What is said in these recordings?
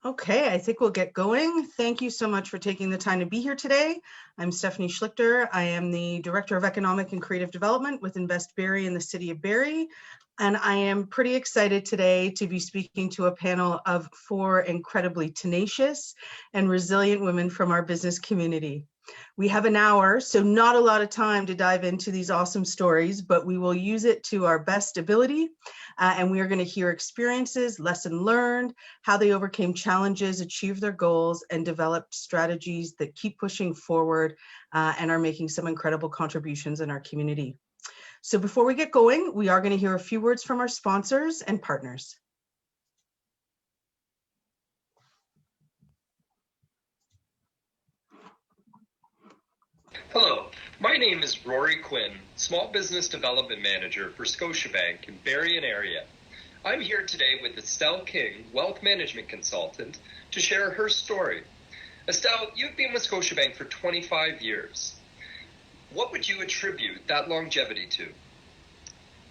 Okay, I think we'll get going. Thank you so much for taking the time to be here today. I'm Stephannie Schlichter. I am the Director of Economic and Creative Development with Invest Barrie in the city of Barrie. And I am pretty excited today to be speaking to a panel of 4 incredibly tenacious and resilient women from our business community. We have an hour, so not a lot of time to dive into these awesome stories, but we will use it to our best ability. And we are going to hear experiences, lesson learned, how they overcame challenges, achieved their goals, and developed strategies that keep pushing forward and are making some incredible contributions in our community. So before we get going, we are going to hear a few words from our sponsors and partners. Hello, my name is Rory Quinn, Small Business Development Manager for Scotiabank in Barrie and area. I'm here today with Estelle King, Wealth Management Consultant, to share her story. Estelle, you've been with Scotiabank for 25 years. What would you attribute that longevity to?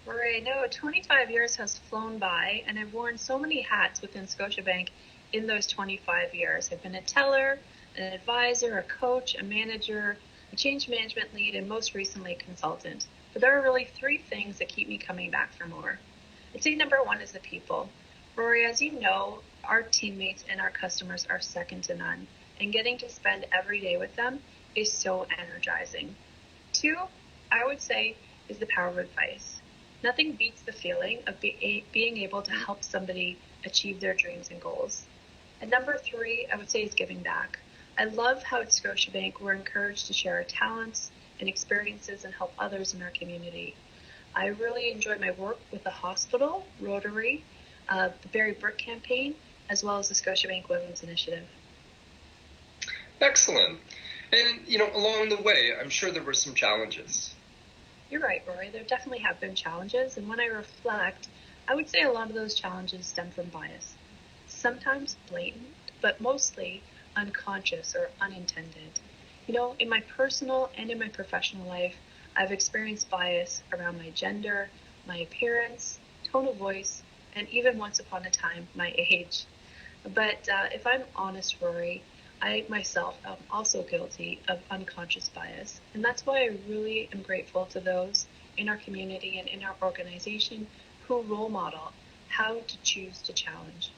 Rory, I know 25 years has flown by, and I've worn so many hats within Scotiabank in those 25 years. I've been a teller, an advisor, a coach, a manager, a change management lead, and most recently a consultant. But there are really 3 things that keep me coming back for more. I'd say number 1 is the people. Rory, as you know, our teammates and our customers are second to none, and getting to spend every day with them is so energizing. 2, I would say, is the power of advice. Nothing beats the feeling of being able to help somebody achieve their dreams and goals. And number 3, I would say, is giving back. I love how at Scotiabank we're encouraged to share our talents and experiences and help others in our community. I really enjoy my work with the hospital, Rotary, the Barrie Brick campaign, as well as the Scotiabank Women's Initiative. Excellent. And, along the way, I'm sure there were some challenges. You're right, Rory. There definitely have been challenges. And when I reflect, I would say a lot of those challenges stem from bias. Sometimes blatant, but mostly unconscious or unintended. In my personal and in my professional life, I've experienced bias around my gender, my appearance, tone of voice, and even once upon a time, my age. But if I'm honest, Rory, I myself am also guilty of unconscious bias. And that's why I really am grateful to those in our community and in our organization who role model how to choose to challenge.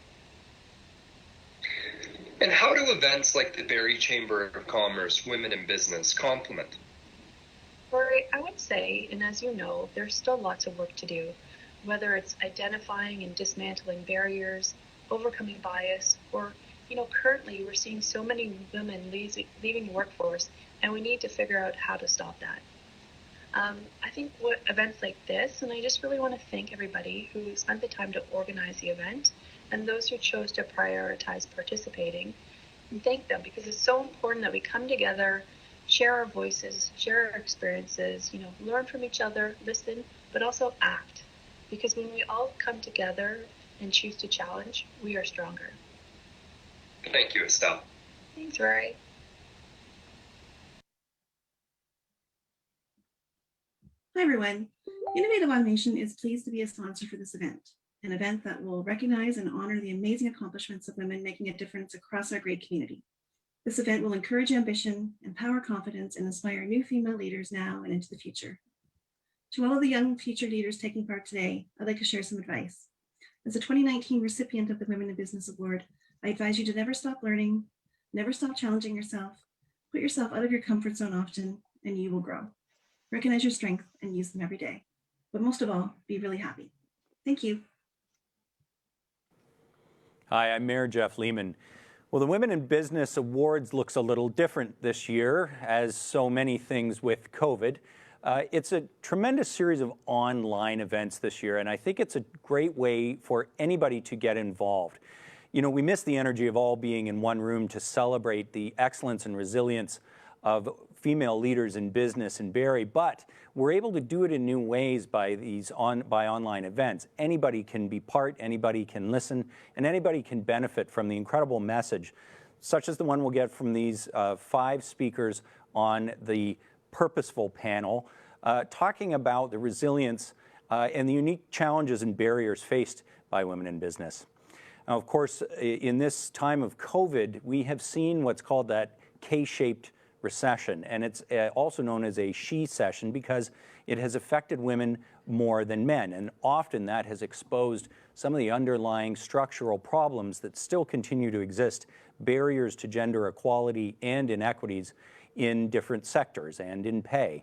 And how do events like the Barrie Chamber of Commerce Women in Business complement? Rory, I would say, and as you know, there's still lots of work to do, whether it's identifying and dismantling barriers, overcoming bias, or, currently we're seeing so many women leaving the workforce, and we need to figure out how to stop that. I think what events like this, and I just really want to thank everybody who spent the time to organize the event, and those who chose to prioritize participating, and thank them, because it's so important that we come together, share our voices, share our experiences, learn from each other, listen, but also act. Because when we all come together and choose to challenge, we are stronger. Thank you, Estelle. Thanks, Rory. Hi, everyone. Innovative Automation is pleased to be a sponsor for this event, an event that will recognize and honor the amazing accomplishments of women making a difference across our great community. This event will encourage ambition, empower confidence, and inspire new female leaders now and into the future. To all of the young future leaders taking part today, I'd like to share some advice. As a 2019 recipient of the Women in Business Award, I advise you to never stop learning, never stop challenging yourself, put yourself out of your comfort zone often, and you will grow. Recognize your strengths and use them every day. But most of all, be really happy. Thank you. Hi, I'm Mayor Jeff Lehman. Well, the Women in Business Awards looks a little different this year, as so many things with COVID. It's a tremendous series of online events this year, and I think it's a great way for anybody to get involved. We miss the energy of all being in one room to celebrate the excellence and resilience of female leaders in business in Barrie, but we're able to do it in new ways by online events. Anybody can be part, anybody can listen, and anybody can benefit from the incredible message, such as the one we'll get from these 5 speakers on the Purposeful panel, talking about the resilience and the unique challenges and barriers faced by women in business. Now, of course, in this time of COVID, we have seen what's called that K-shaped recession, and it's also known as a she-cession because it has affected women more than men, and often that has exposed some of the underlying structural problems that still continue to exist, barriers to gender equality and inequities in different sectors and in pay.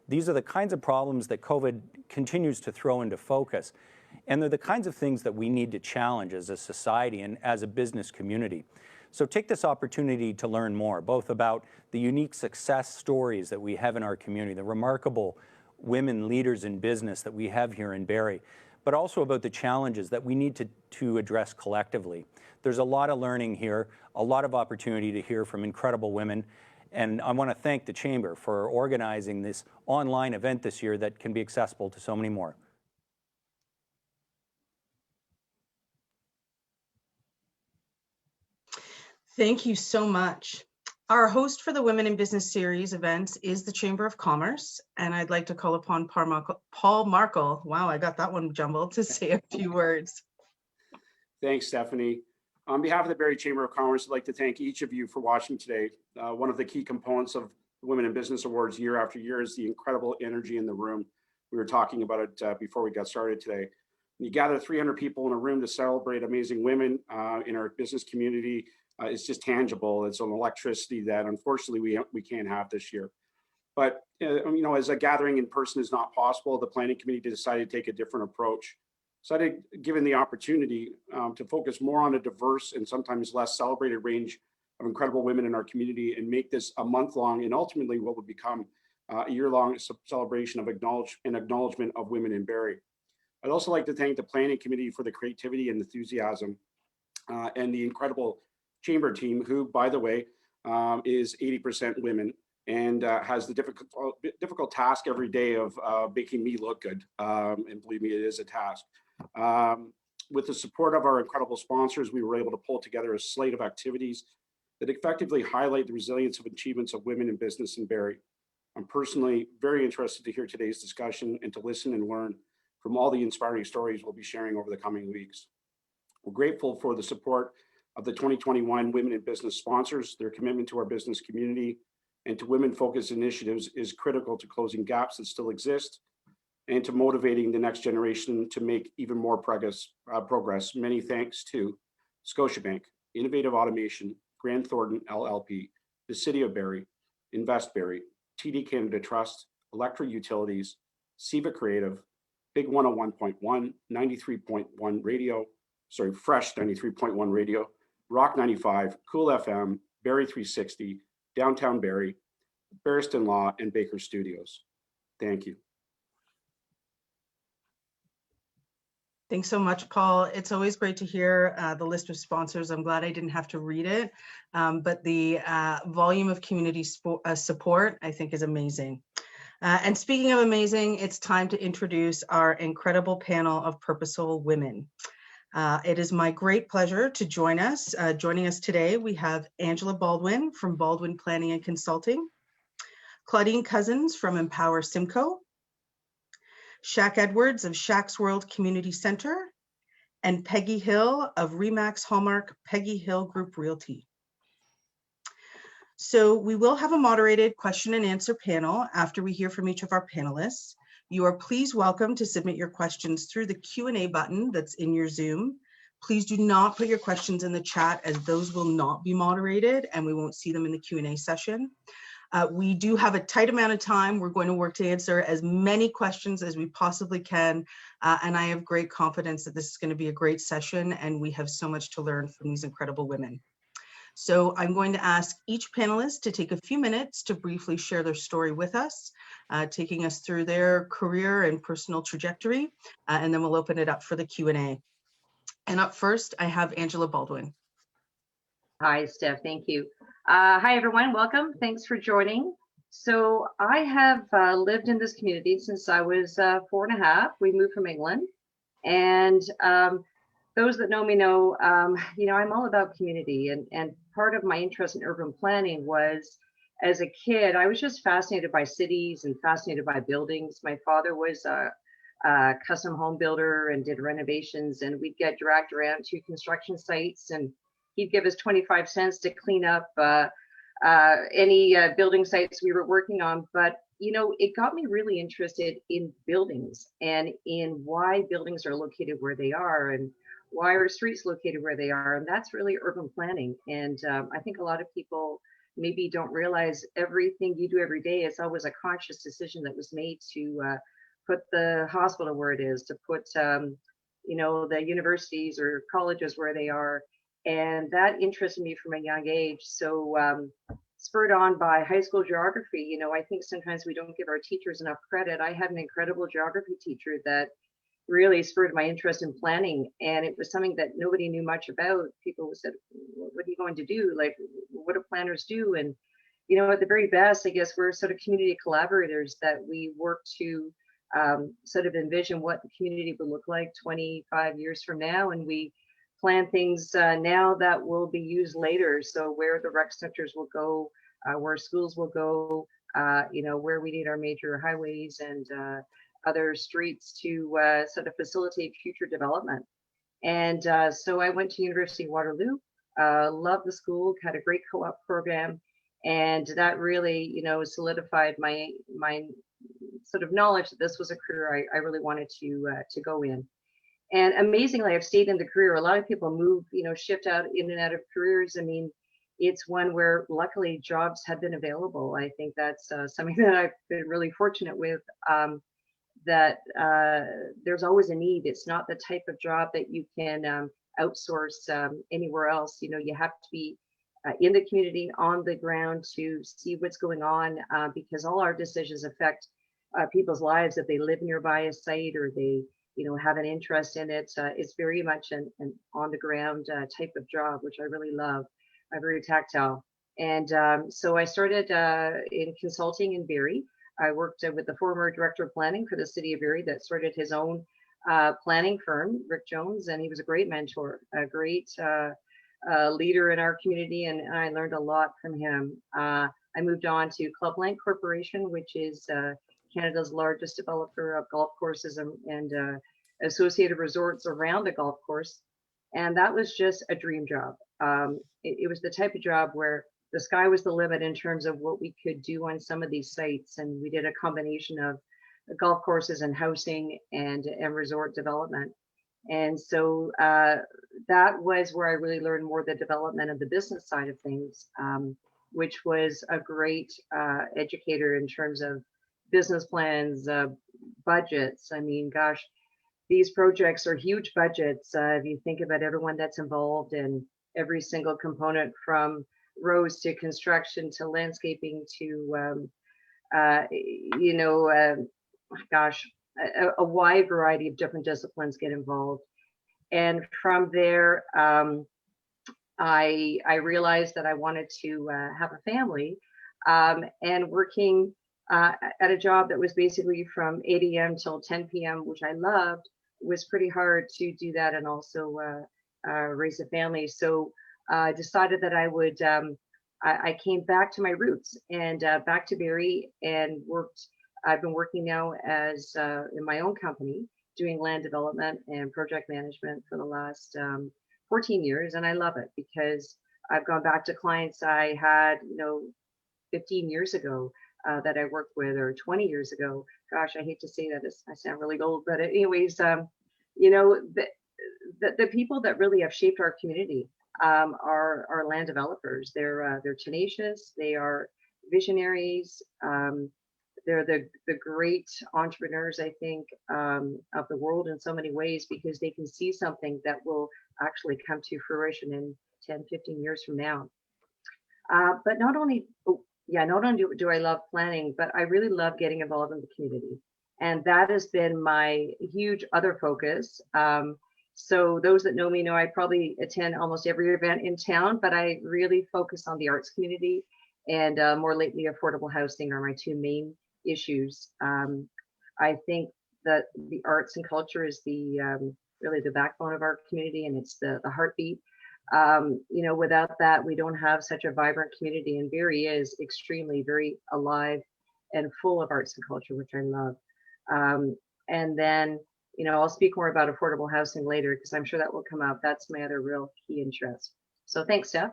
These are the kinds of problems that COVID continues to throw into focus, and they're the kinds of things that we need to challenge as a society and as a business community. So take this opportunity to learn more, both about the unique success stories that we have in our community, the remarkable women leaders in business that we have here in Barrie, but also about the challenges that we need to address collectively. There's a lot of learning here, a lot of opportunity to hear from incredible women, and I want to thank the Chamber for organizing this online event this year that can be accessible to so many more. Thank you so much. Our host for the Women in Business Series events is the Chamber of Commerce, and I'd like to call upon Paul Markle, wow, I got that one jumbled, to say a few words. Thanks, Stephannie. On behalf of the Barrie Chamber of Commerce, I'd like to thank each of you for watching today. One of the key components of the Women in Business Awards year after year is the incredible energy in the room. We were talking about it before we got started today. When you gather 300 people in a room to celebrate amazing women in our business community, it's just tangible. It's an electricity that unfortunately we can't have this year. But as a gathering in person is not possible, the planning committee decided to take a different approach. So given the opportunity to focus more on a diverse and sometimes less celebrated range of incredible women in our community and make this a month-long and ultimately what would become a year-long celebration of acknowledgement of women in Barrie. I'd also like to thank the planning committee for the creativity and enthusiasm and the incredible Chamber team, who, by the way, is 80% women and has the difficult task every day of making me look good. And believe me, it is a task. With the support of our incredible sponsors, we were able to pull together a slate of activities that effectively highlight the resilience of achievements of women in business in Barrie. I'm personally very interested to hear today's discussion and to listen and learn from all the inspiring stories we'll be sharing over the coming weeks. We're grateful for the support of the 2021 Women in Business sponsors. Their commitment to our business community and to women-focused initiatives is critical to closing gaps that still exist and to motivating the next generation to make even more progress. Many thanks to Scotiabank, Innovative Automation, Grant Thornton LLP, the City of Barrie, Invest Barrie, TD Canada Trust, Electra Utilities, Siva Creative, Big 101.1, 93.1 radio, Fresh 93.1 radio, Rock 95, Cool FM, Barrie 360, Downtown Barrie, Barriston Law, and Baker Studios. Thank you. Thanks so much, Paul. It's always great to hear the list of sponsors. I'm glad I didn't have to read it, but the volume of community support, I think, is amazing. And speaking of amazing, it's time to introduce our incredible panel of Purposeful women. It is my great pleasure to join us. Joining us today, we have Angela Baldwin from Baldwin Planning and Consulting, Claudine Cousins from Empower Simcoe, Shak Edwards of Shak's World Community Center, and Peggy Hill of Remax Hallmark Peggy Hill Group Realty. So we will have a moderated question and answer panel after we hear from each of our panelists. You are please welcome to submit your questions through the Q&A button that's in your Zoom. Please do not put your questions in the chat, as those will not be moderated and we won't see them in the Q&A session. We do have a tight amount of time. We're going to work to answer as many questions as we possibly can. And I have great confidence that this is going to be a great session and we have so much to learn from these incredible women. So I'm going to ask each panelist to take a few minutes to briefly share their story with us, taking us through their career and personal trajectory, and then we'll open it up for the Q&A. And up first, I have Angela Baldwin. Hi, Steph. Thank you. Hi, everyone. Welcome. Thanks for joining. So I have lived in this community since I was 4.5. We moved from England. And those that know me know, I'm all about community. And part of my interest in urban planning was, as a kid, I was just fascinated by cities and fascinated by buildings. My father was custom home builder and did renovations, and we'd get dragged around to construction sites, and he'd give us 25 cents to clean up any building sites we were working on. But it got me really interested in buildings and in why buildings are located where they are, and why are streets located where they are. And that's really urban planning. And I think a lot of people maybe don't realize everything you do every day is always a conscious decision that was made to put the hospital where it is, to put the universities or colleges where they are. And that interested me from a young age. So spurred on by high school geography, I think sometimes we don't give our teachers enough credit. I had an incredible geography teacher that really spurred my interest in planning. And it was something that nobody knew much about. People said, what are you going to do? Like, what do planners do? And, at the very best, I guess we're sort of community collaborators that we work to sort of envision what the community would look like 25 years from now. And we plan things now that will be used later. So where the rec centers will go, where schools will go, where we need our major highways and other streets to sort of facilitate future development. And so I went to University of Waterloo, loved the school, had a great co-op program, and that really, solidified my sort of knowledge that this was a career I really wanted to go in. And amazingly, I've stayed in the career. A lot of people move, shift out in and out of careers. I mean, it's one where luckily jobs have been available. I think that's something that I've been really fortunate with, that there's always a need. It's not the type of job that you can outsource anywhere else. You have to be in the community, on the ground, to see what's going on, because all our decisions affect people's lives if they live nearby a site or they have an interest in it. It's very much an on the ground type of job, which I really love. I'm very tactile. And so I started in consulting in Barrie. I worked with the former director of planning for the city of Barrie that started his own planning firm, Rick Jones, and he was a great mentor, a great leader in our community, and I learned a lot from him. I moved on to Clubland Corporation, which is Canada's largest developer of golf courses and associated resorts around the golf course. And that was just a dream job. It was the type of job where the sky was the limit in terms of what we could do on some of these sites. And we did a combination of golf courses and housing and resort development. And so that was where I really learned more the development of the business side of things, which was a great educator in terms of business plans, budgets. I mean, gosh, these projects are huge budgets. If you think about everyone that's involved in every single component, from roads to construction to landscaping to, a wide variety of different disciplines get involved. And from there, I realized that I wanted to have a family, and working at a job that was basically from 8 a.m. till 10 p.m., which I loved, was pretty hard to do that and also raise a family. So I decided that I would, I came back to my roots and back to Barrie and worked. I've been working now as in my own company, doing land development and project management for the last 14 years. And I love it because I've gone back to clients I had, 15 years ago that I worked with, or 20 years ago. Gosh, I hate to say that, I sound really old, but anyways, the people that really have shaped our community are land developers. They're tenacious, they are visionaries. They're the great entrepreneurs, I think, of the world in so many ways, because they can see something that will actually come to fruition in 10, 15 years from now. But not only do I love planning, but I really love getting involved in the community. And that has been my huge other focus. So those that know me know I probably attend almost every event in town, but I really focus on the arts community, and more lately, affordable housing are my two main issues. I think that the arts and culture is really the backbone of our community, and it's the heartbeat. Without that, we don't have such a vibrant community, and Barrie is extremely, very alive and full of arts and culture, which I love. And then, I'll speak more about affordable housing later because I'm sure that will come up. That's my other real key interest. So thanks, Steph.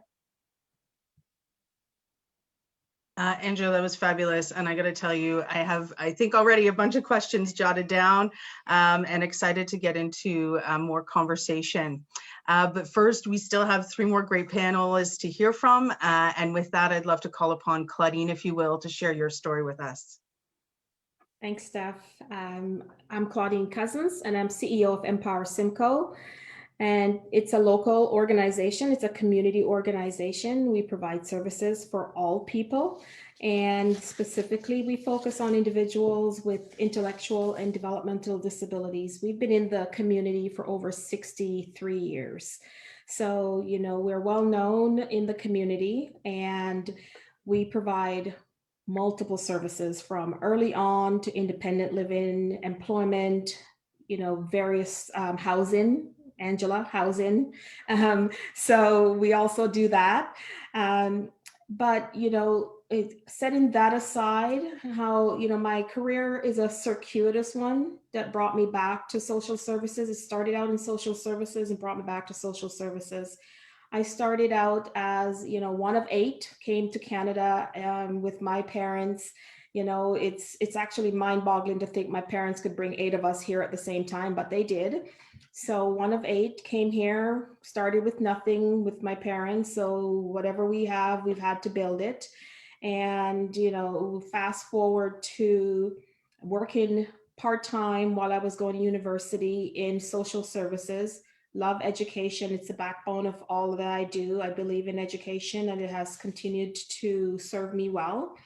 Angela, that was fabulous. And I got to tell you, I think already a bunch of questions jotted down and excited to get into more conversation. But first, we still have 3 more great panelists to hear from. And with that, I'd love to call upon Claudine, if you will, to share your story with us. Thanks, Steph. I'm Claudine Cousins, and I'm CEO of Empower Simcoe. And it's a local organization. It's a community organization. We provide services for all people. And specifically, we focus on individuals with intellectual and developmental disabilities. We've been in the community for over 63 years. So, we're well known in the community, and we provide multiple services from early on to independent living, employment, various housing. Angela, housing. So we also do that. But, setting that aside, how, my career is a circuitous one that brought me back to social services. It started out in social services and brought me back to social services. I started out as, one of 8, came to Canada with my parents. It's actually mind-boggling to think my parents could bring 8 of us here at the same time, but they did. So one of 8 came here, started with nothing with my parents. So whatever we have, we've had to build it. And, fast forward to working part-time while I was going to university in social services. Love education. It's the backbone of all that I do. I believe in education, and it has continued to serve me well.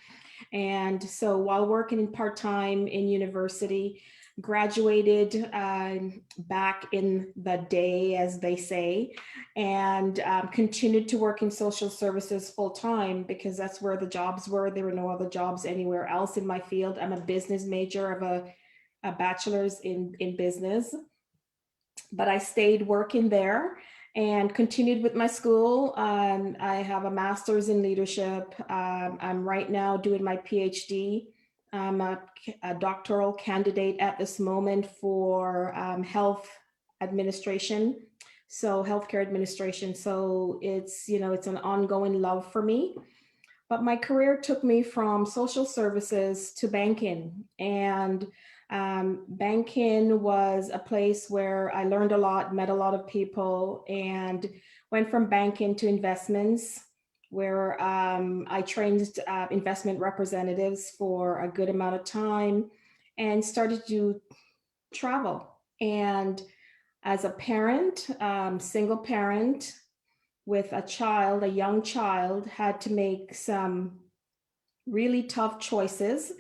And so while working in part-time in university, graduated back in the day, as they say, and continued to work in social services full-time because that's where the jobs were. There were no other jobs anywhere else in my field. I'm a business major of a bachelor's in business, but I stayed working there and continued with my school. I have a master's in leadership. I'm right now doing my PhD. I'm a doctoral candidate at this moment for health administration, so healthcare administration. So it's, it's an ongoing love for me. But my career took me from social services to banking, and banking was a place where I learned a lot, met a lot of people, and went from banking to investments, where I trained investment representatives for a good amount of time and started to travel. And as a parent, single parent with a child, a young child, had to make some really tough choices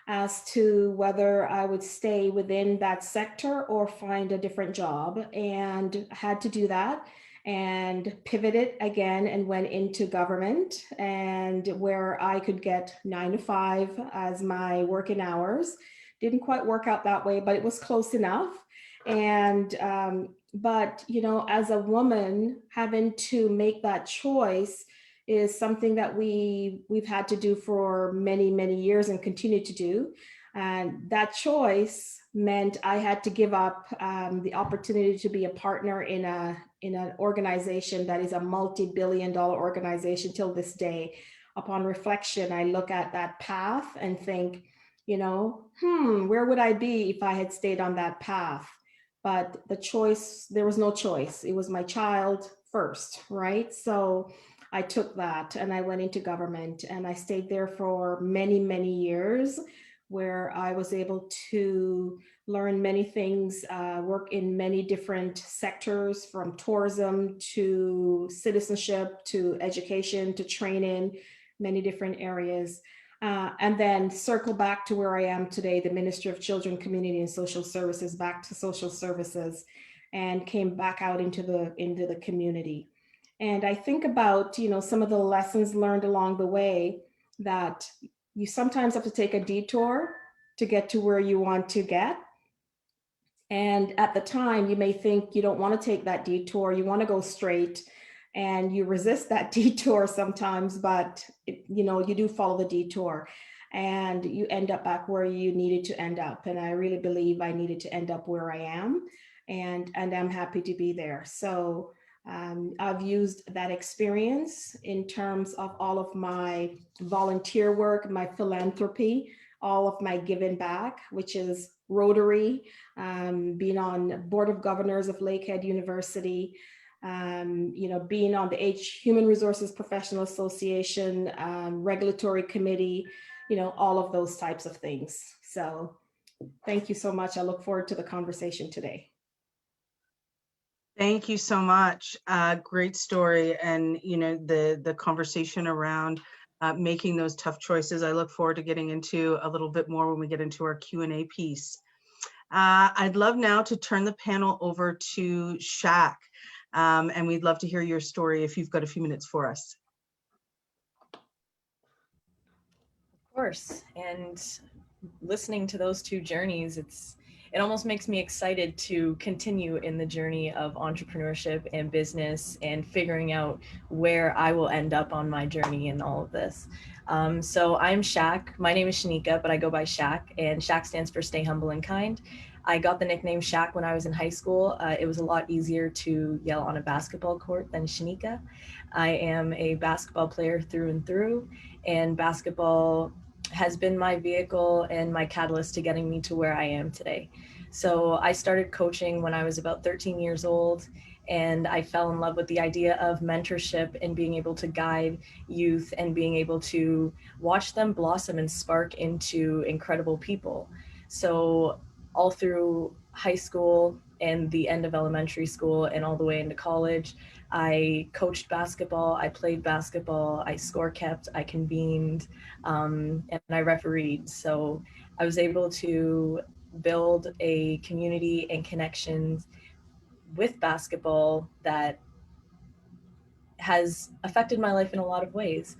as to whether I would stay within that sector or find a different job, and had to do that and pivoted again and went into government, and where I could get 9 to 5 as my working hours. Didn't quite work out that way, but it was close enough. And but as a woman, having to make that choice is something that we've had to do for many, many years and continue to do. And that choice meant I had to give up the opportunity to be a partner in an organization that is a multi-billion-dollar organization till this day. Upon reflection, I look at that path and think, where would I be if I had stayed on that path? But the choice, there was no choice. It was my child first, right? So I took that and I went into government, and I stayed there for many, many years, where I was able to learn many things, work in many different sectors, from tourism to citizenship to education to training, many different areas. And then circle back to where I am today, the Minister of Children, Community and Social Services, back to social services, and came back out into the community. And I think about, some of the lessons learned along the way, that you sometimes have to take a detour to get to where you want to get. And at the time, you may think you don't want to take that detour, you want to go straight, and you resist that detour sometimes, but you do follow the detour. and you end up back where you needed to end up. And I really believe I needed to end up where I am, and I'm happy to be there. So I've used that experience in terms of all of my volunteer work, my philanthropy, all of my giving back, which is Rotary, being on Board of Governors of Lakehead University, being on the Human Resources Professional Association, regulatory committee, all of those types of things. So thank you so much. I look forward to the conversation today. Thank you so much. Great story. And, the conversation around making those tough choices, I look forward to getting into a little bit more when we get into our Q&A piece. I'd love now to turn the panel over to Shak, and we'd love to hear your story if you've got a few minutes for us. Of course. And listening to those two journeys, it almost makes me excited to continue in the journey of entrepreneurship and business and figuring out where I will end up on my journey in all of this. So I'm Shak. My name is Shanika, but I go by Shak, and Shak stands for Stay Humble and Kind. I got the nickname Shak when I was in high school. It was a lot easier to yell on a basketball court than Shanika. I am a basketball player through and through, and basketball has been my vehicle and my catalyst to getting me to where I am today. So I started coaching when I was about 13 years old, and I fell in love with the idea of mentorship and being able to guide youth and being able to watch them blossom and spark into incredible people. So all through high school and the end of elementary school and all the way into college, I coached basketball, I played basketball, I score kept, I convened, and I refereed. So I was able to build a community and connections with basketball that has affected my life in a lot of ways.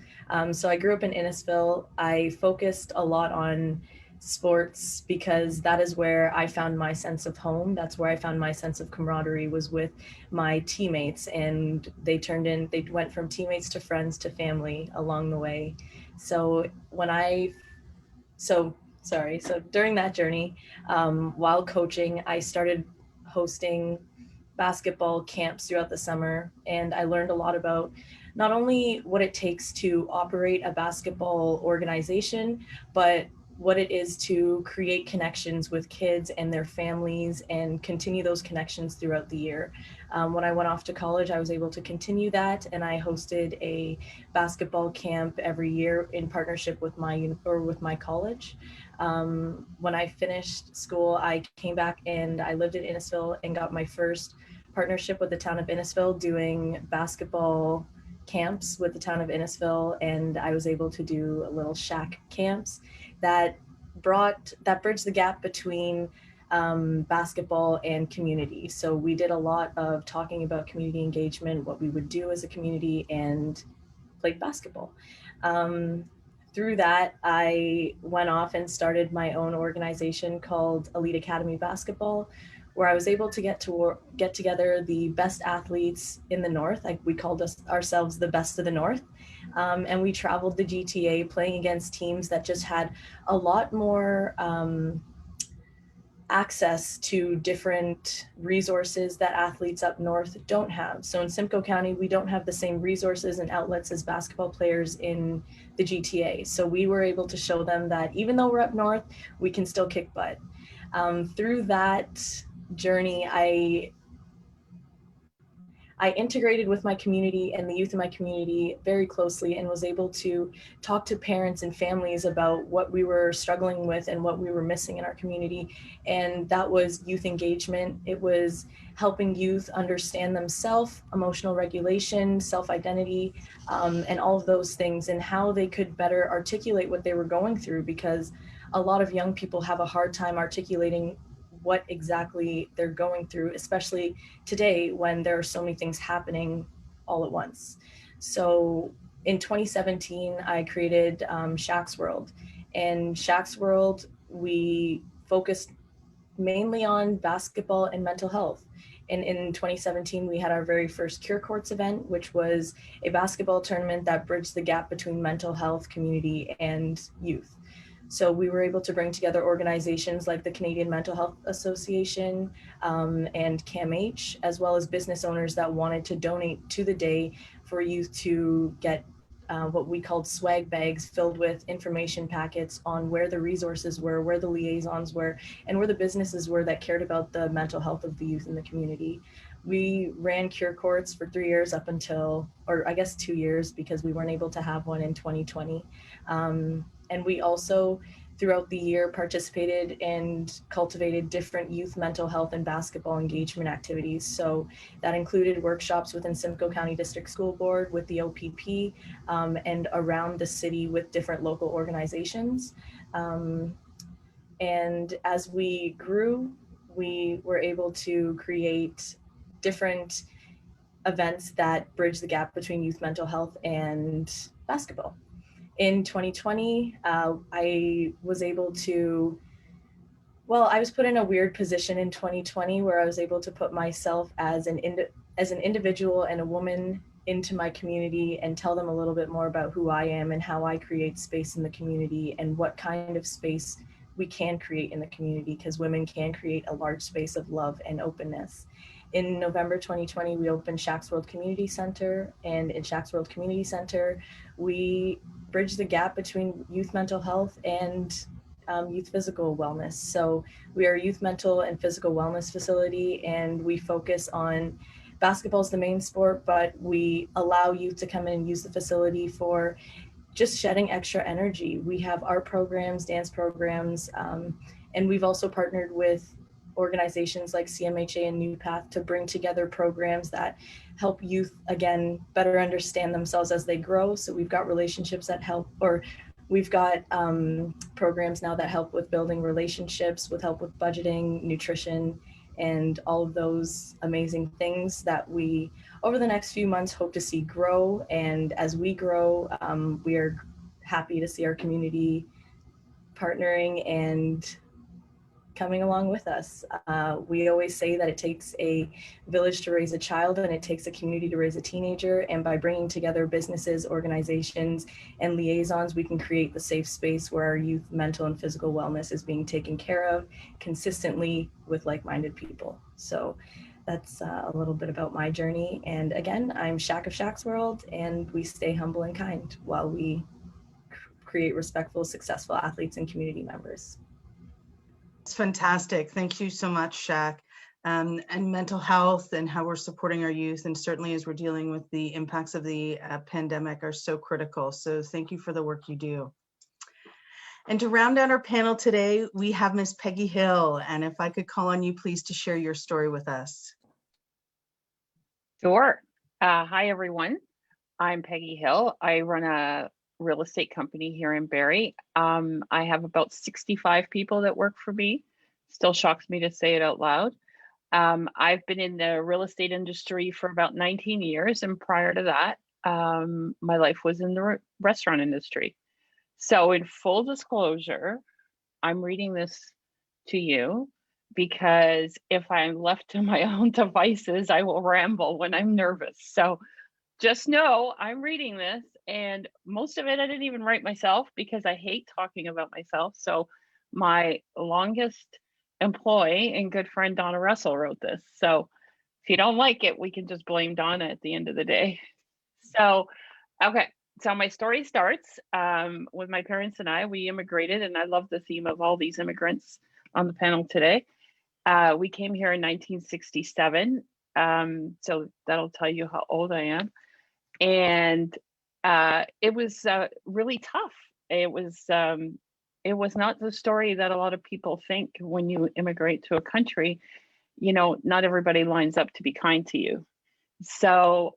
So I grew up in Innisfil. I focused a lot on sports because that is where I found my sense of home. That's where I found my sense of camaraderie, was with my teammates, and they went from teammates to friends to family along the way. So during that journey, while coaching, I started hosting basketball camps throughout the summer, and I learned a lot about not only what it takes to operate a basketball organization, but what it is to create connections with kids and their families and continue those connections throughout the year. When I went off to college, I was able to continue that, and I hosted a basketball camp every year in partnership with my college. When I finished school, I came back and I lived in Innisfil and got my first partnership with the town of Innisfil, doing basketball camps with the town of Innisfil, and I was able to do a little Shak camps that bridged the gap between basketball and community. So we did a lot of talking about community engagement, what we would do as a community, and played basketball. Through that, I went off and started my own organization called Elite Academy Basketball, where I was able to get together the best athletes in the North. We called ourselves the best of the North. And we traveled the GTA playing against teams that just had a lot more access to different resources that athletes up north don't have. So in Simcoe County, we don't have the same resources and outlets as basketball players in the GTA. So we were able to show them that even though we're up north, we can still kick butt. Through that journey, I integrated with my community and the youth in my community very closely, and was able to talk to parents and families about what we were struggling with and what we were missing in our community. And that was youth engagement. It was helping youth understand themselves, emotional regulation, self-identity, and all of those things, and how they could better articulate what they were going through, because a lot of young people have a hard time articulating what exactly they're going through, especially today when there are so many things happening all at once. So in 2017, I created Shak's World. And Shak's World, we focused mainly on basketball and mental health. And in 2017, we had our very first Cure Courts event, which was a basketball tournament that bridged the gap between mental health, community, and youth. So we were able to bring together organizations like the Canadian Mental Health Association and CAMH, as well as business owners that wanted to donate to the day for youth to get what we called swag bags filled with information packets on where the resources were, where the liaisons were, and where the businesses were that cared about the mental health of the youth in the community. We ran cure courts for 3 years up until, or I guess 2 years, because we weren't able to have one in 2020. And we also, throughout the year, participated and cultivated different youth mental health and basketball engagement activities. So that included workshops within Simcoe County District School Board with the OPP and around the city with different local organizations. And as we grew, we were able to create different events that bridge the gap between youth mental health and basketball. In 2020, I was able to, I was put in a weird position in 2020 where I was able to put myself as an individual and a woman into my community and tell them a little bit more about who I am and how I create space in the community and what kind of space we can create in the community, because women can create a large space of love and openness. In November 2020, we opened Shak's World Community Center, and in Shak's World Community Center, we bridge the gap between youth mental health and youth physical wellness. So we are a youth mental and physical wellness facility, and we focus on basketball is the main sport, but we allow youth to come in and use the facility for just shedding extra energy. We have art programs, dance programs, and we've also partnered with organizations like CMHA and New Path to bring together programs that help youth, again, better understand themselves as they grow. So we've got relationships that help, or we've got programs now that help with building relationships, with help with budgeting, nutrition, and all of those amazing things that we, over the next few months, hope to see grow. And as we grow, we are happy to see our community partnering and coming along with us. We always say that it takes a village to raise a child and it takes a community to raise a teenager. And by bringing together businesses, organizations, and liaisons, we can create the safe space where our youth mental and physical wellness is being taken care of consistently with like-minded people. So that's a little bit about my journey. And again, I'm Shak of Shak's World, and we stay humble and kind while we create respectful, successful athletes and community members. It's fantastic. Thank you so much, Shak. And mental health and how we're supporting our youth, and certainly as we're dealing with the impacts of the pandemic, are so critical. So thank you for the work you do. And to round out our panel today, we have Miss Peggy Hill. And if I could call on you, please, to share your story with us. Sure. Hi, everyone. I'm Peggy Hill. I run a real estate company here in Barrie. I have about 65 people that work for me. Still shocks me to say it out loud. I've been in the real estate industry for about 19 years. And prior to that, my life was in the restaurant industry. So in full disclosure, I'm reading this to you because if I'm left to my own devices, I will ramble when I'm nervous. So just know I'm reading this, and most of it I didn't even write myself because I hate talking about myself. So my longest employee and good friend Donna Russell wrote this. So if you don't like it, we can just blame Donna at the end of the day. So, okay. So my story starts with my parents and I. We immigrated, and I love the theme of all these immigrants on the panel today. We came here in 1967. So that'll tell you how old I am. And it was really tough. It was not the story that a lot of people think when you immigrate to a country. You know, not everybody lines up to be kind to you. So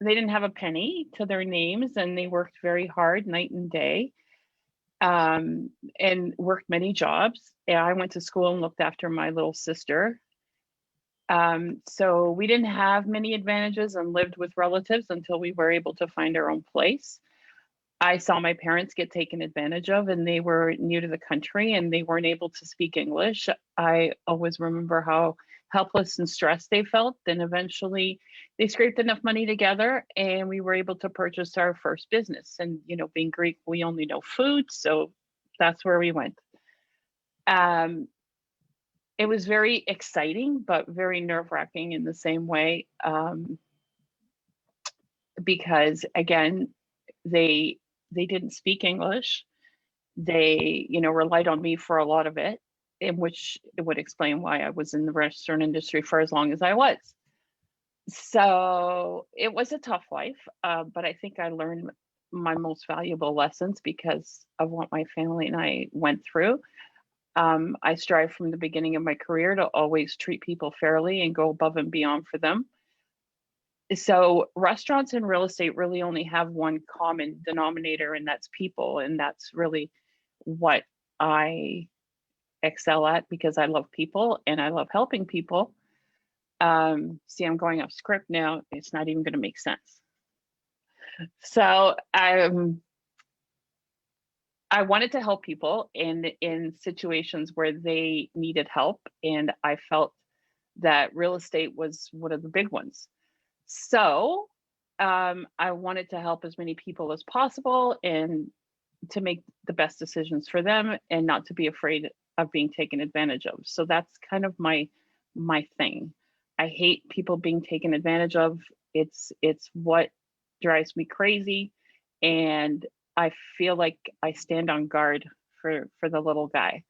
they didn't have a penny to their names, and they worked very hard night and day, and worked many jobs. And I went to school and looked after my little sister. So we didn't have many advantages and lived with relatives until we were able to find our own place. I saw my parents get taken advantage of, and they were new to the country and they weren't able to speak English. I always remember how helpless and stressed they felt. Then eventually they scraped enough money together and we were able to purchase our first business. And, you know, being Greek, we only know food. So that's where we went. It was very exciting, but very nerve-wracking in the same way. Because again, they didn't speak English. They, you know, relied on me for a lot of it, in which it would explain why I was in the restaurant industry for as long as I was. So it was a tough life, but I think I learned my most valuable lessons because of what my family and I went through. I strive from the beginning of my career to always treat people fairly and go above and beyond for them. So restaurants and real estate really only have one common denominator, and that's people. And that's really what I excel at because I love people and I love helping people. See, I'm going off script now. It's not even going to make sense. So I wanted to help people in situations where they needed help. And I felt that real estate was one of the big ones. So I wanted to help as many people as possible and to make the best decisions for them and not to be afraid of being taken advantage of. So that's kind of my thing. I hate people being taken advantage of. It's what drives me crazy. And I feel like I stand on guard for the little guy.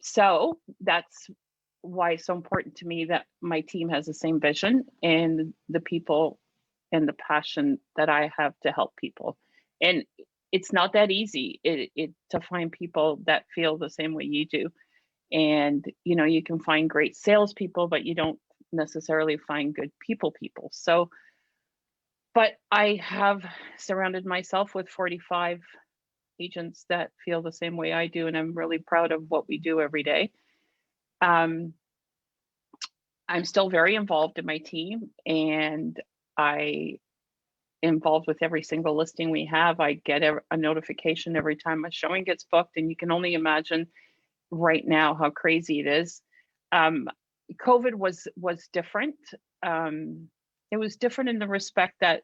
So that's why it's so important to me that my team has the same vision and the people and the passion that I have to help people. And it's not that easy to find people that feel the same way you do. And, you know, you can find great salespeople, but you don't necessarily find good people. So, but I have surrounded myself with 45 agents that feel the same way I do. And I'm really proud of what we do every day. I'm still very involved in my team, and I involved with every single listing we have. I get a notification every time a showing gets booked, and you can only imagine right now how crazy it is. COVID was different. It was different in the respect that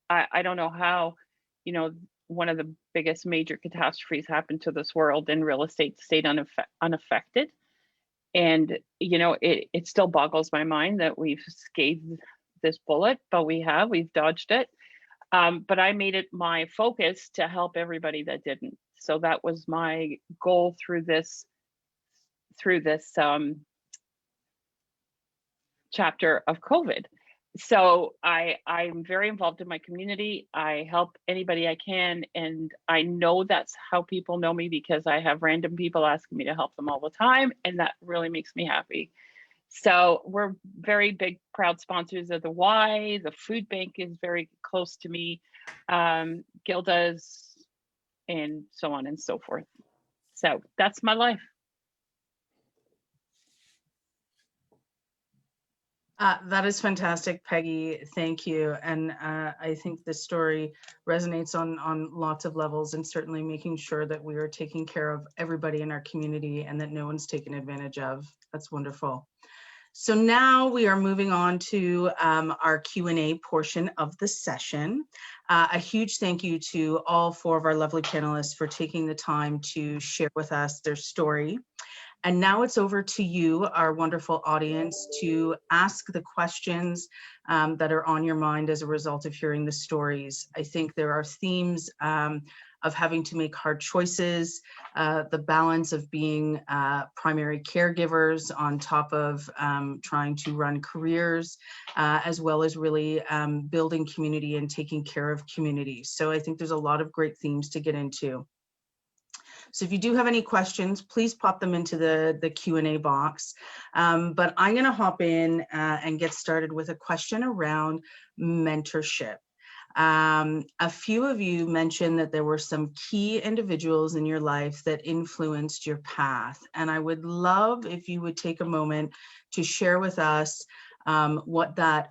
I don't know how, you know, one of the biggest major catastrophes happened to this world and real estate stayed unaffected. And, you know, it still boggles my mind that we've scathed this bullet, but we've dodged it. But I made it my focus to help everybody that didn't. So that was my goal through this chapter of COVID. So I'm very involved in my community. I help anybody I can. And I know that's how people know me because I have random people asking me to help them all the time. And that really makes me happy. So we're very big, proud sponsors of the Y. The food bank is very close to me. Gilda's, and so on and so forth. So that's my life. That is fantastic, Peggy. Thank you. And I think this story resonates on lots of levels, and certainly making sure that we are taking care of everybody in our community and that no one's taken advantage of. That's wonderful. So now we are moving on to our Q&A portion of the session. A huge thank you to all 4 of our lovely panelists for taking the time to share with us their story. And now it's over to you, our wonderful audience, to ask the questions that are on your mind as a result of hearing the stories. I think there are themes of having to make hard choices, the balance of being primary caregivers on top of trying to run careers, as well as really building community and taking care of community. So I think there's a lot of great themes to get into. So if you do have any questions, please pop them into the Q&A box. But I'm going to hop in and get started with a question around mentorship. A few of you mentioned that there were some key individuals in your life that influenced your path. And I would love if you would take a moment to share with us what that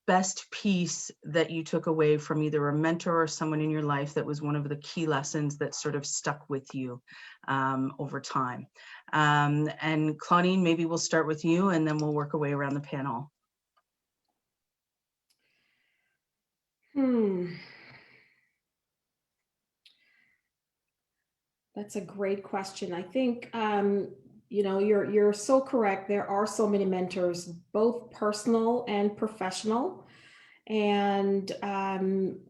best piece that you took away from either a mentor or someone in your life that was one of the key lessons that sort of stuck with you over time. And Claudine, maybe we'll start with you and then we'll work our way around the panel. That's a great question. I think, you know, you're so correct. There are so many mentors, both personal and professional, and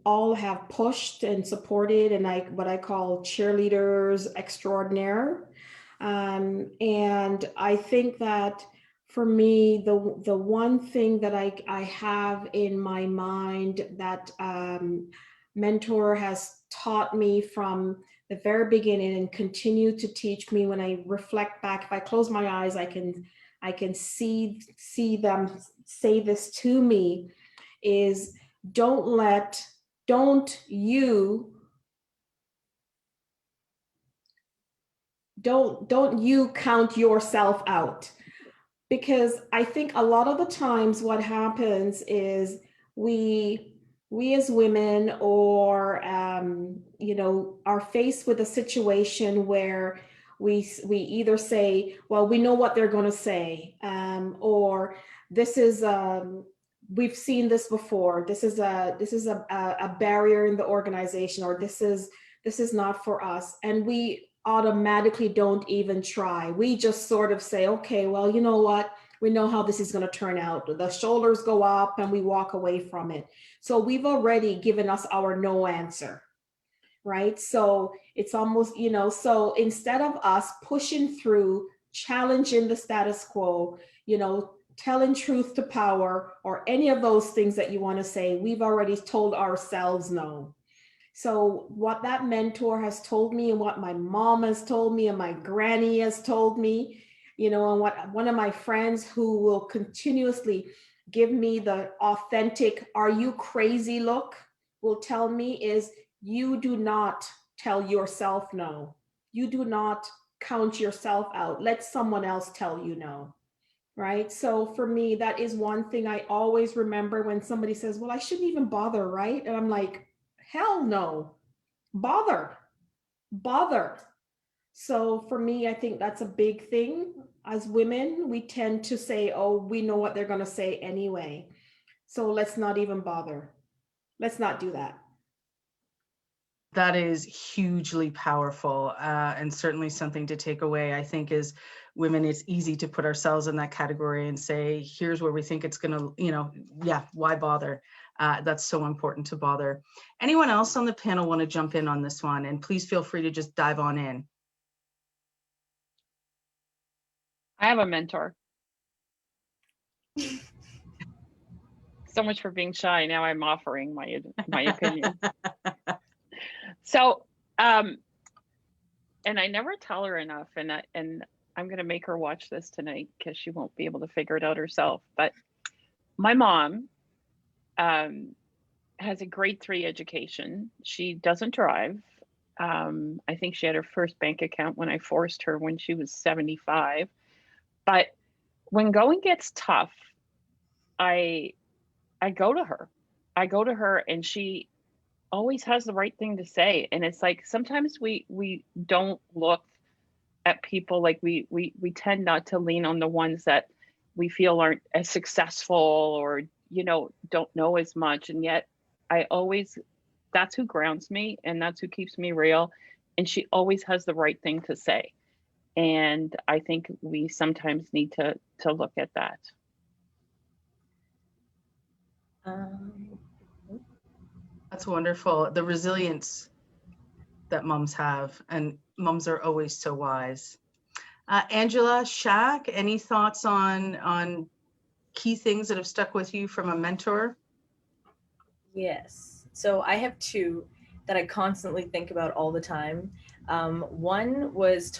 all have pushed and supported, and what I call cheerleaders extraordinaire. And I think that for me, the one thing that I have in my mind that mentor has taught me from the very beginning and continue to teach me when I reflect back, if I close my eyes, I can see them say this to me, is don't you count yourself out. Because I think a lot of the times what happens is we as women, or you know, are faced with a situation where we either say, well, we know what they're going to say, or this is we've seen this before, this is a barrier in the organization, or this is not for us, and we automatically don't even try. We just sort of say, okay, well, you know what? We know how this is going to turn out. The shoulders go up and we walk away from it. So we've already given us our no answer, right? So it's almost, you know, so instead of us pushing through, challenging the status quo, you know, telling truth to power, or any of those things that you want to say, we've already told ourselves no. So what that mentor has told me, and what my mom has told me, and my granny has told me, you know, and what one of my friends who will continuously give me the authentic, are you crazy look, will tell me is, you do not tell yourself no. You do not count yourself out. Let someone else tell you no. Right? So for me, that is one thing I always remember when somebody says, well, I shouldn't even bother, right? And I'm like, hell no, bother. So for me, I think that's a big thing. As women, we tend to say, oh, we know what they're going to say anyway, so let's not even bother. Let's not do that. That is hugely powerful, and certainly something to take away. I think as women, it's easy to put ourselves in that category and say, here's where we think it's going to, you know, yeah, why bother? That's so important to bother. Anyone else on the panel want to jump in on this one? And please feel free to just dive on in. I have a mentor. So much for being shy. Now I'm offering my opinion. So, and I never tell her enough, and I'm going to make her watch this tonight because she won't be able to figure it out herself. But my mom has a grade 3 education. She doesn't drive. I think she had her first bank account when I forced her when she was 75. But when going gets tough, I go to her. I go to her, and she always has the right thing to say. And it's like, sometimes we don't look at people, like we tend not to lean on the ones that we feel aren't as successful, or, you know, don't know as much. And yet that's who grounds me, and that's who keeps me real. And she always has the right thing to say. And I think we sometimes need to look at that. That's wonderful. The resilience that moms have, and moms are always so wise. Angela, Shak, any thoughts on key things that have stuck with you from a mentor? Yes. So I have two that I constantly think about all the time. One was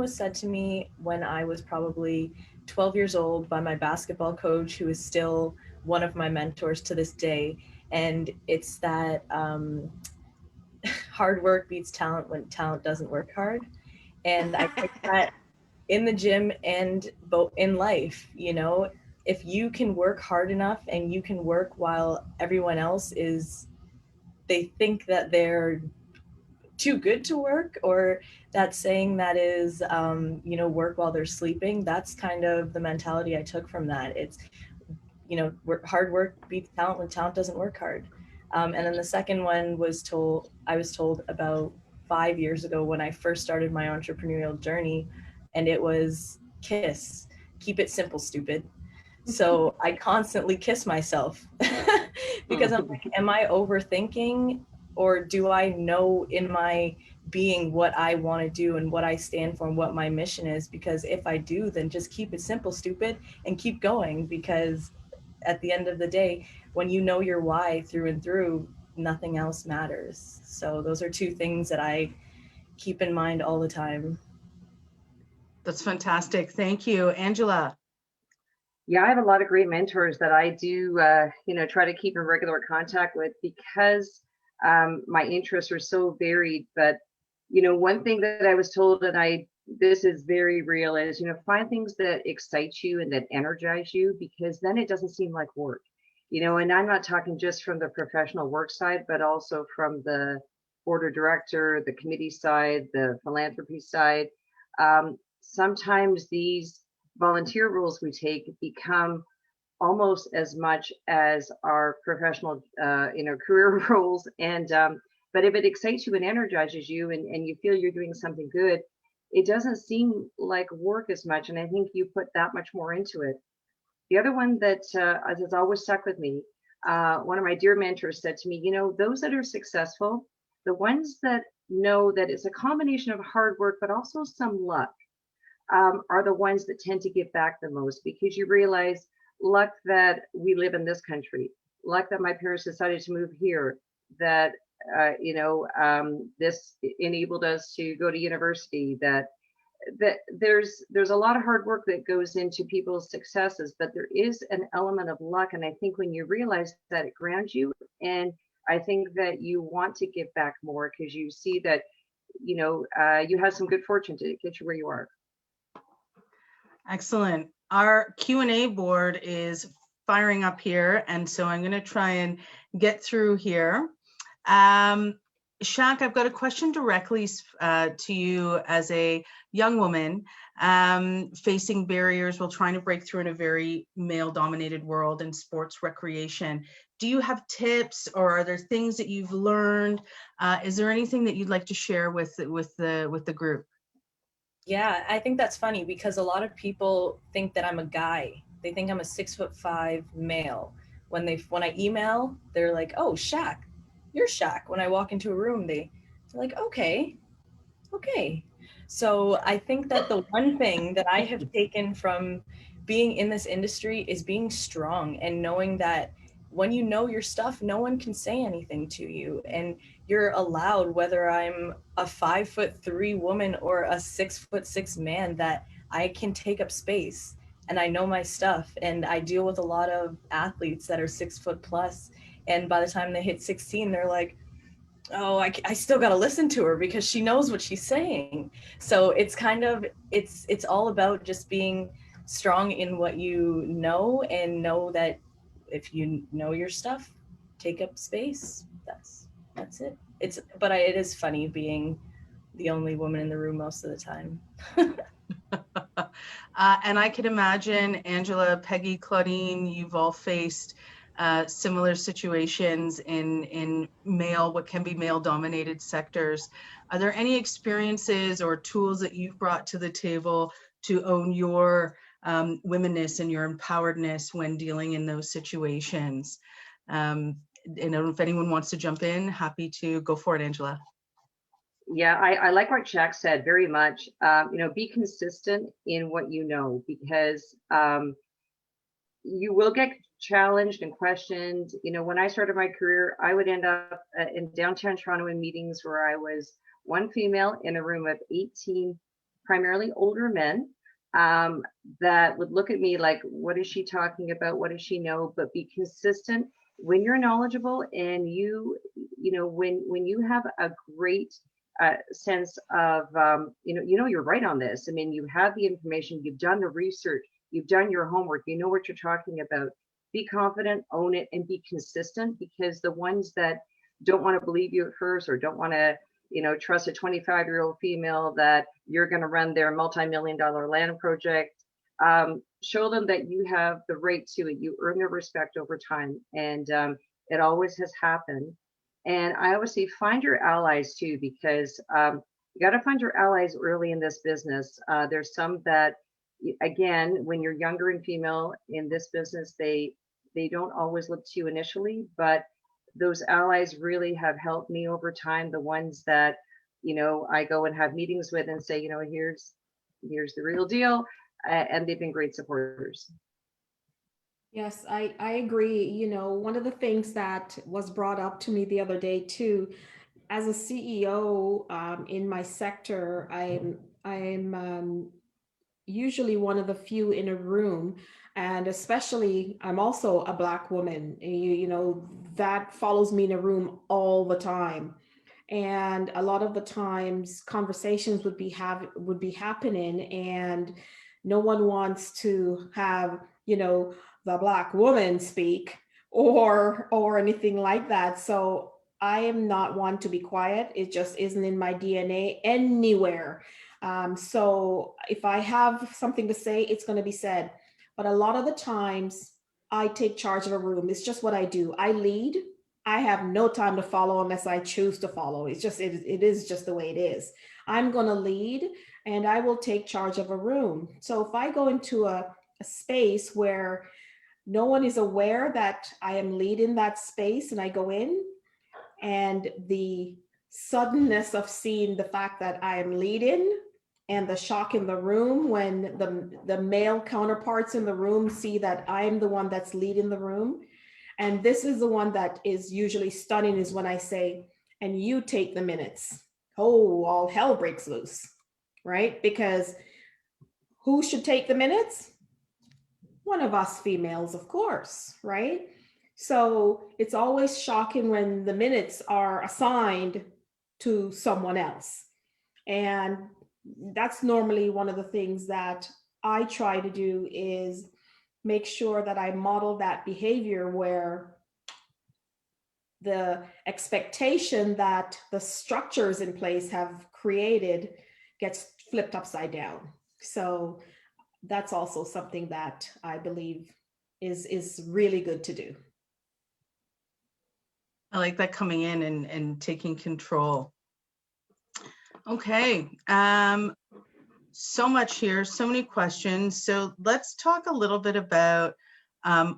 said to me when I was probably 12 years old by my basketball coach, who is still one of my mentors to this day. And it's that hard work beats talent when talent doesn't work hard. And I think that in the gym and both in life, you know, if you can work hard enough and you can work while everyone else they think that they're too good to work, or that saying that is, work while they're sleeping. That's kind of the mentality I took from that. It's, hard work beats talent when talent doesn't work hard. And then the second one I was told about 5 years ago when I first started my entrepreneurial journey, and it was KISS, keep it simple, stupid. So I constantly kiss myself because I'm like, am I overthinking, or do I know in my being what I want to do and what I stand for and what my mission is? Because if I do, then just keep it simple, stupid, and keep going, because at the end of the day, when you know your why through and through, nothing else matters. So those are two things that I keep in mind all the time. That's fantastic. Thank you. Angela. Yeah, I have a lot of great mentors that I do, try to keep in regular contact with, because my interests are so varied. But, one thing that I was told, and this is very real, is, find things that excite you and that energize you, because then it doesn't seem like work, and I'm not talking just from the professional work side, but also from the board of director, the committee side, the philanthropy side. Sometimes these volunteer roles we take become almost as much as our professional, career roles. And but if it excites you and energizes you, and you feel you're doing something good, it doesn't seem like work as much. And I think you put that much more into it. The other one that has always stuck with me, one of my dear mentors said to me, those that are successful, the ones that know that it's a combination of hard work, but also some luck, are the ones that tend to give back the most, because you realize luck that we live in this country, luck that my parents decided to move here, that this enabled us to go to university, that there's a lot of hard work that goes into people's successes, but there is an element of luck. And I think when you realize that, it grounds you, and I think that you want to give back more, because you see that you have some good fortune to get you where you are. Excellent. Our Q&A board is firing up here, and so I'm going to try and get through here. Shak, I've got a question directly to you as a young woman facing barriers while trying to break through in a very male-dominated world in sports recreation. Do you have tips, or are there things that you've learned? Is there anything that you'd like to share with the group? Yeah, I think that's funny, because a lot of people think that I'm a guy. They think I'm a 6'5" male. When I email, they're like, "Oh, Shak, you're Shak." When I walk into a room, they're like, "Okay." So I think that the one thing that I have taken from being in this industry is being strong, and knowing that when you know your stuff, no one can say anything to you, and you're allowed, whether I'm a 5'3" woman or a 6'6" man, that I can take up space, and I know my stuff. And I deal with a lot of athletes that are 6' plus, and by the time they hit 16, they're like, "Oh, I still got to listen to her because she knows what she's saying." So it's kind of, it's all about just being strong in what you know, and know that if you know your stuff, take up space. That's it. It is funny being the only woman in the room most of the time. And I can imagine, Angela, Peggy, Claudine, you've all faced similar situations in what can be male-dominated sectors. Are there any experiences or tools that you've brought to the table to own your womenness and your empoweredness when dealing in those situations? And if anyone wants to jump in, happy to go for it, Angela. Yeah, I like what Shak said very much. Be consistent in what you know, because you will get challenged and questioned. When I started my career, I would end up in downtown Toronto in meetings where I was one female in a room of 18, primarily older men, that would look at me like, what is she talking about? What does she know? But be consistent when you're knowledgeable, and when you have a great sense of, you're right on this. I mean, you have the information, you've done the research, you've done your homework, you know what you're talking about. Be confident, own it, and be consistent, because the ones that don't want to believe you at first, or don't want to, trust a 25-year-old female that you're going to run their multi-million-dollar land project. Show them that you have the right to it. You earn their respect over time. And it always has happened. And I always say, find your allies too, because you got to find your allies early in this business. There's some that, again, when you're younger and female in this business, they don't always look to you initially, but those allies really have helped me over time. The ones that, I go and have meetings with and say, here's the real deal. And they've been great supporters. Yes, I agree. One of the things that was brought up to me the other day too, as a CEO in my sector, I'm usually one of the few in a room, and especially I'm also a Black woman. That follows me in a room all the time. And a lot of the times conversations would be happening, and no one wants to have, the Black woman speak or anything like that. So I am not one to be quiet. It just isn't in my DNA anywhere. So if I have something to say, it's going to be said. But a lot of the times I take charge of a room. It's just what I do. I lead. I have no time to follow unless I choose to follow. It is just the way it is. I'm going to lead, and I will take charge of a room. So if I go into a space where no one is aware that I am leading that space, and I go in, and the suddenness of seeing the fact that I am leading, and the shock in the room when the male counterparts in the room see that I am the one that's leading the room. And this is the one that is usually stunning, is when I say, and you take the minutes. Oh, all hell breaks loose, right? Because who should take the minutes? One of us females, of course, right? So it's always shocking when the minutes are assigned to someone else. And that's normally one of the things that I try to do, is make sure that I model that behavior where the expectation that the structures in place have created gets flipped upside down. So that's also something that I believe is really good to do. I like that, coming in and taking control. Okay. So much here, so many questions. So let's talk a little bit about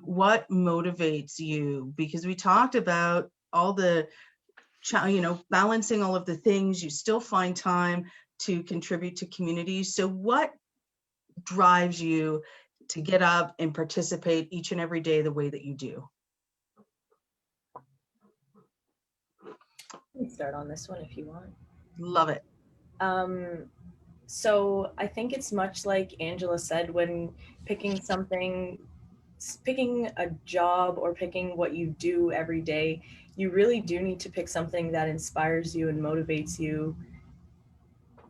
what motivates you, because we talked about all the, balancing all of the things. You still find time to contribute to communities. So what drives you to get up and participate each and every day the way that you do? You can start on this one if you want. Love it. So I think it's much like Angela said, when picking a job or picking what you do every day, you really do need to pick something that inspires you and motivates you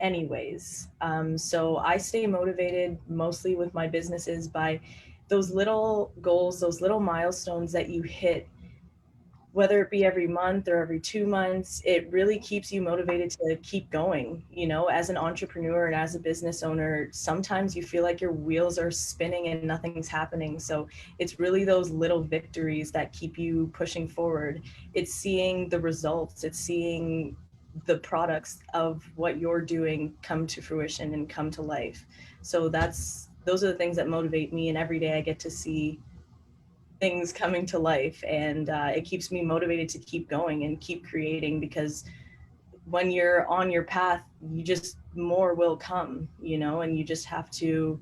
anyways. So I stay motivated mostly with my businesses by those little goals, those little milestones that you hit, whether it be every month or every 2 months. It really keeps you motivated to keep going. As an entrepreneur and as a business owner, sometimes you feel like your wheels are spinning and nothing's happening. So it's really those little victories that keep you pushing forward. It's seeing the results. It's seeing the products of what you're doing come to fruition and come to life. So those are the things that motivate me. And every day I get to see things coming to life, and it keeps me motivated to keep going and keep creating, because when you're on your path, more will come, and you just have to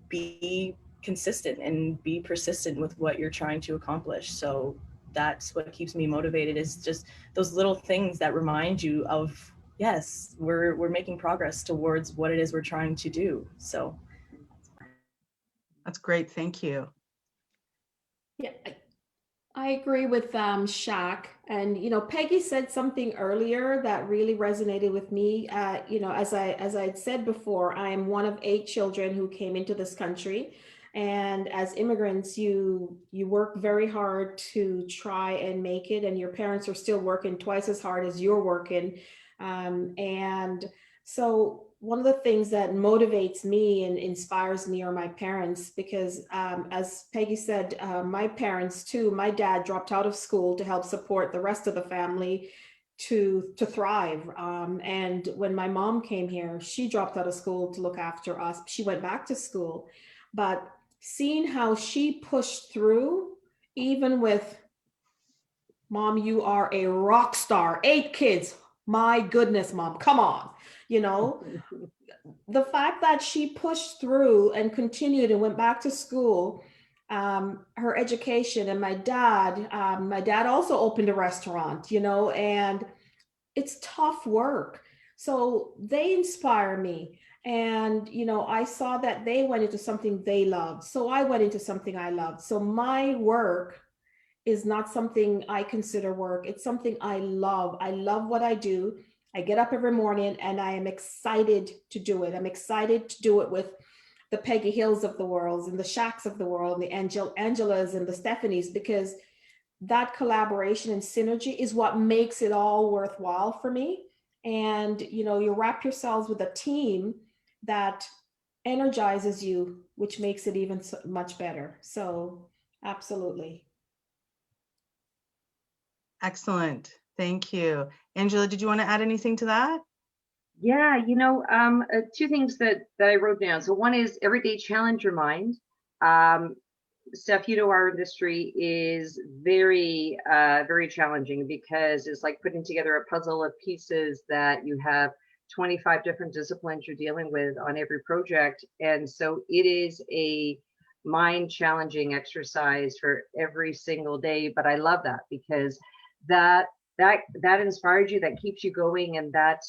be consistent and be persistent with what you're trying to accomplish. So that's what keeps me motivated, is just those little things that remind you of, yes, we're making progress towards what it is we're trying to do. So That's great. Thank you. Yeah, I agree with Shak. And Peggy said something earlier that really resonated with me. As I had said before, I am one of 8 children who came into this country. And as immigrants, you work very hard to try and make it, and your parents are still working twice as hard as you're working. And so one of the things that motivates me and inspires me are my parents, because as Peggy said, my parents too, my dad dropped out of school to help support the rest of the family to thrive. And when my mom came here, she dropped out of school to look after us. She went back to school, but seeing how she pushed through, even with, Mom, you are a rock star, 8 kids. My goodness, Mom, come on. You know, the fact that she pushed through and continued and went back to school, her education, and my dad also opened a restaurant, you know, and it's tough work. So they inspire me. And, you know, I saw that they went into something they loved. So I went into something I loved. So my work is not something I consider work. It's something I love. I love what I do. I get up every morning and I am excited to do it. I'm excited to do it with the Peggy Hills of the world and the Shaks of the world, and the Angelas and the Stephannies, because that collaboration and synergy is what makes it all worthwhile for me. And, you know, you wrap yourselves with a team that energizes you, which makes it even so much better. So absolutely. Excellent. Thank you. Angela, did you want to add anything to that? Yeah, two things that I wrote down. So one is every day challenge your mind. Steph, our industry is very, very challenging, because it's like putting together a puzzle of pieces that you have 25 different disciplines you're dealing with on every project. And so it is a mind challenging exercise for every single day. But I love that, because that inspires you, that keeps you going, and that,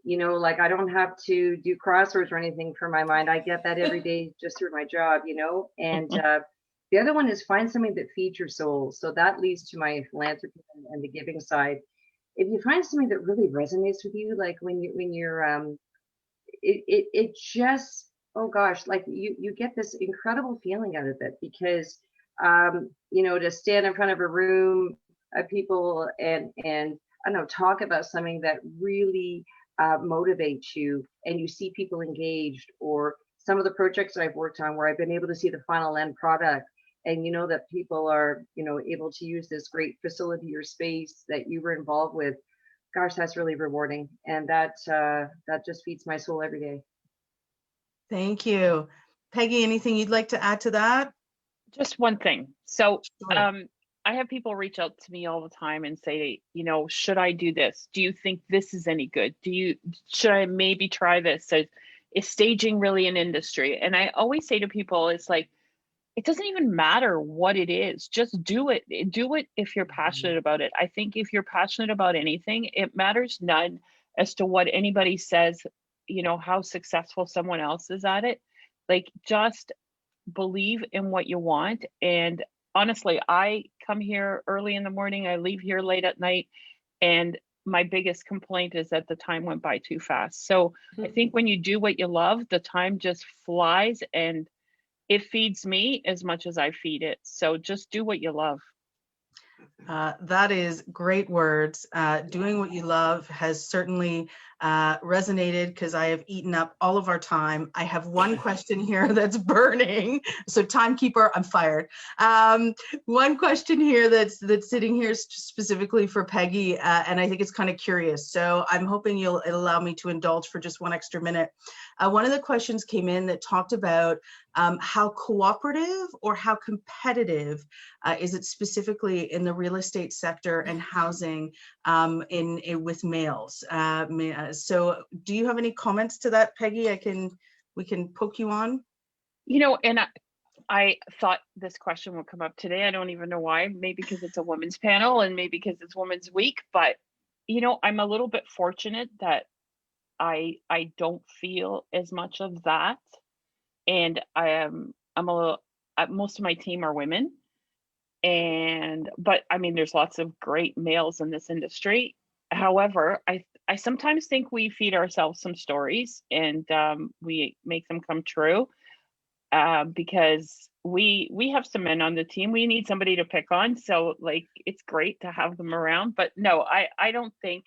like I don't have to do crosswords or anything for my mind. I get that every day just through my job, and the other one is find something that feeds your soul. So that leads to my philanthropy and the giving side. If you find something that really resonates with you, like when you're, it just, oh gosh, like you get this incredible feeling out of it, because, to stand in front of a room of people and I don't know, talk about something that really motivates you, and you see people engaged, or some of the projects I've worked on where I've been able to see the final end product, and that people are able to use this great facility or space that you were involved with. Gosh, that's really rewarding, and that just feeds my soul every day. Thank you. Peggy, anything you'd like to add to that? Just one thing. So Sure. I have people reach out to me all the time and say, should I do this? Do you think this is any good? Should I maybe try this? So is staging really an industry? And I always say to people, it's like, it doesn't even matter what it is. Just do it. Do it if you're passionate about it. I think if you're passionate about anything, it matters none as to what anybody says, how successful someone else is at it. Like, just believe in what you want. And honestly, I come here early in the morning, I leave here late at night, and my biggest complaint is that the time went by too fast. So I think when you do what you love, the time just flies, and it feeds me as much as I feed it. So just do what you love. That is great words. Doing what you love has certainly resonated, because I have eaten up all of our time. I have one question here that's burning. So timekeeper, I'm fired. One question here that's sitting here specifically for Peggy, and I think it's kind of curious. So I'm hoping you'll allow me to indulge for just one extra minute. One of the questions came in that talked about how cooperative or how competitive is it specifically in the real estate sector and housing with males? So do you have any comments to that, Peggy? We can poke you on. And I thought this question would come up today. I don't even know why. Maybe because it's a women's panel, and maybe because it's Women's Week. But I'm a little bit fortunate that I don't feel as much of that, and I'm a little. Most of my team are women, but I mean, there's lots of great males in this industry. However, I sometimes think we feed ourselves some stories, and we make them come true. because we have some men on the team. We need somebody to pick on. So like, it's great to have them around. But no, I don't think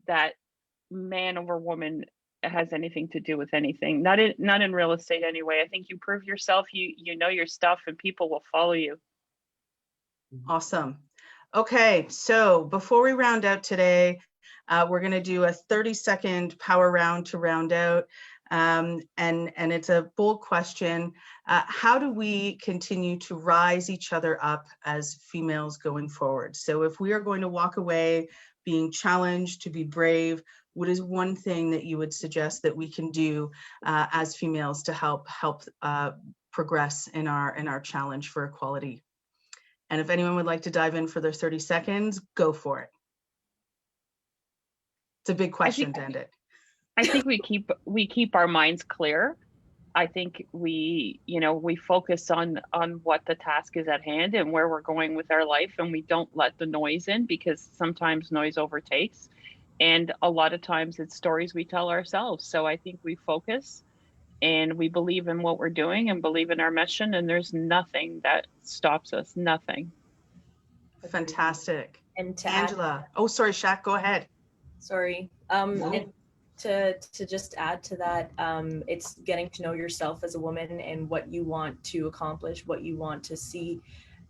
that man over woman has anything to do with anything. Not in real estate anyway. I think you prove yourself, you know your stuff, and people will follow you. Awesome. Okay, so before we round out today, we're going to do a 30-second power round to round out. And it's a bold question. How do we continue to rise each other up as females going forward? So if we are going to walk away being challenged to be brave, what is one thing that you would suggest that we can do as females to help progress in our challenge for equality? And if anyone would like to dive in for their 30 seconds, go for it. It's a big question to end it. I think we keep our minds clear. I think we focus on what the task is at hand and where we're going with our life, and we don't let the noise in, because sometimes noise overtakes. And a lot of times it's stories we tell ourselves. So I think we focus and we believe in what we're doing and believe in our mission, and there's nothing that stops us, nothing. Fantastic. And to Angela. Oh, sorry, Shak, go ahead. Sorry. No. And to just add to that, it's getting to know yourself as a woman and what you want to accomplish, what you want to see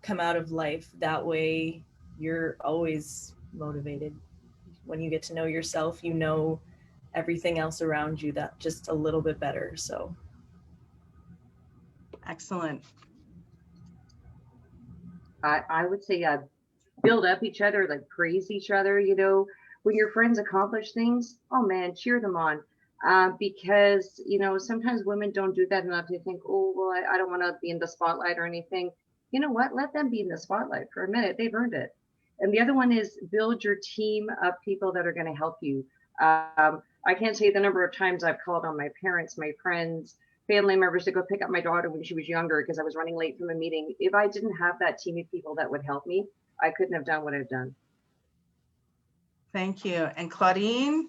come out of life. That way you're always motivated. When you get to know yourself, you know everything else around you that just a little bit better. So Excellent. I would say build up each other, like praise each other. You know, when your friends accomplish things, oh man, cheer them on. Because, you know, sometimes women don't do that enough. They think, oh, well, I don't want to be in the spotlight or anything. You know what? Let them be in the spotlight for a minute. They've earned it. And the other one is build your team of people that are going to help you. I can't say the number of times I've called on my parents, my friends, family members to go pick up my daughter when she was younger because I was running late from a meeting. If I didn't have that team of people that would help me, I couldn't have done what I've done. Thank you. And Claudine?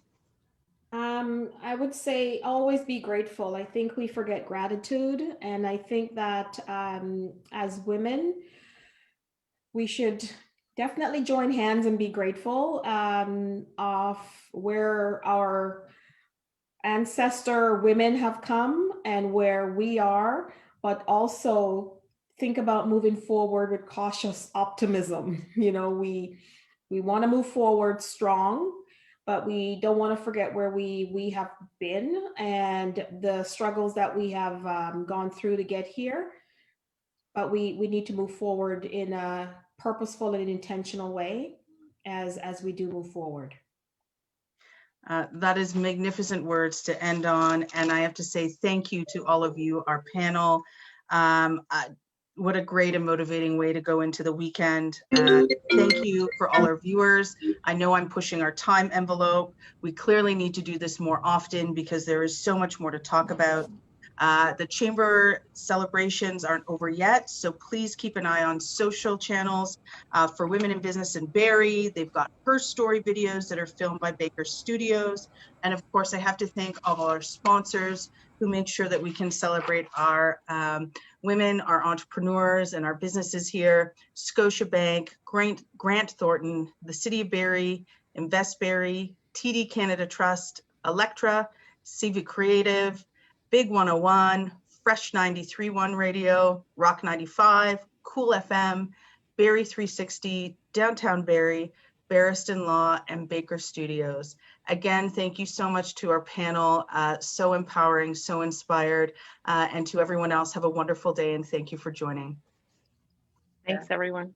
I would say always be grateful. I think we forget gratitude. And I think that as women, we should definitely join hands and be grateful of where our ancestor women have come and where we are, but also think about moving forward with cautious optimism. You know, we want to move forward strong, but we don't want to forget where we have been and the struggles that we have gone through to get here. But we need to move forward in a purposeful and intentional way as we do move forward. That is magnificent words to end on. And I have to say thank you to all of you, our panel. What a great and motivating way to go into the weekend. Thank you for all our viewers. I know I'm pushing our time envelope. We clearly need to do this more often because there is so much more to talk about. The chamber celebrations aren't over yet, so please keep an eye on social channels for Women in Business in Barrie. They've got her story videos that are filmed by Baker Studios. And of course, I have to thank all our sponsors who make sure that we can celebrate our women, our entrepreneurs, and our businesses here. Scotiabank, Grant Thornton, the City of Barrie, Invest Barrie, TD Canada Trust, Electra, CV Creative, Big 101, Fresh 93.1 Radio, Rock 95, Cool FM, Barrie 360, Downtown Barrie, Barriston Law, and Baker Studios. Again, thank you so much to our panel. So empowering, so inspired. And to everyone else, have a wonderful day and thank you for joining. Thanks, everyone.